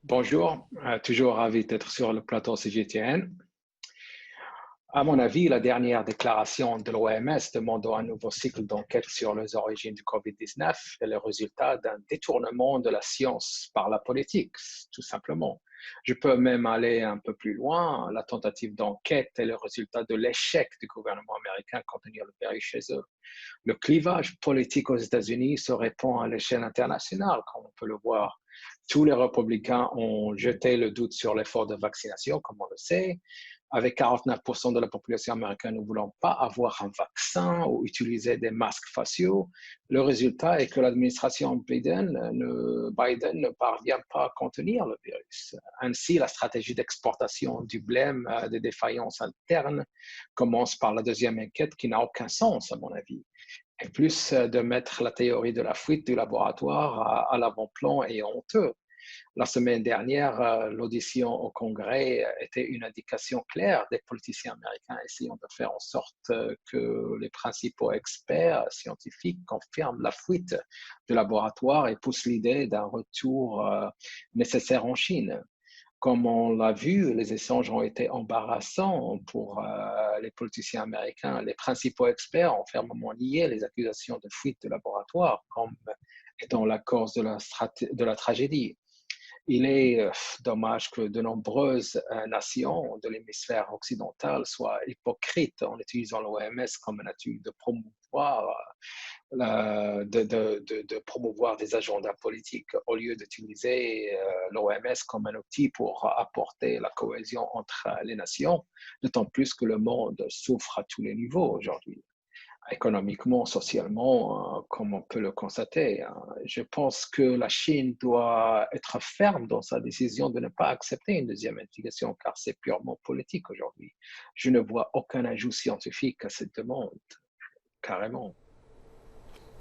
Bonjour, toujours ravi d'être sur le plateau CGTN. À mon avis, la dernière déclaration de l'OMS demandant un nouveau cycle d'enquête sur les origines du Covid-19 est le résultat d'un détournement de la science par la politique, tout simplement. Je peux même aller un peu plus loin. La tentative d'enquête est le résultat de l'échec du gouvernement américain à contenir le virus chez eux. Le clivage politique aux États-Unis se répand à l'échelle internationale, comme on peut le voir. Tous les républicains ont jeté le doute sur l'effort de vaccination, comme on le sait, avec 49% de la population américaine ne voulant pas avoir un vaccin ou utiliser des masques faciaux. Le résultat est que l'administration Biden ne parvient pas à contenir le virus. Ainsi, la stratégie d'exportation du blême des défaillances internes commence par la deuxième enquête qui n'a aucun sens, à mon avis. Et plus de mettre la théorie de la fuite du laboratoire à l'avant-plan est honteux. La semaine dernière, l'audition au Congrès était une indication claire des politiciens américains essayant de faire en sorte que les principaux experts scientifiques confirment la fuite du laboratoire et poussent l'idée d'un retour nécessaire en Chine. Comme on l'a vu, les échanges ont été embarrassants pour les politiciens américains. Les principaux experts ont fermement nié les accusations de fuite de laboratoire comme étant la cause de la tragédie. Il est dommage que de nombreuses nations de l'hémisphère occidental soient hypocrites en utilisant l'OMS comme un outil de promouvoir, de promouvoir des agendas politiques au lieu d'utiliser l'OMS comme un outil pour apporter la cohésion entre les nations, d'autant plus que le monde souffre à tous les niveaux aujourd'hui économiquement, socialement, comme on peut le constater. Je pense que la Chine doit être ferme dans sa décision de ne pas accepter une deuxième investigation, car c'est purement politique aujourd'hui. Je ne vois aucun ajout scientifique à cette demande, carrément.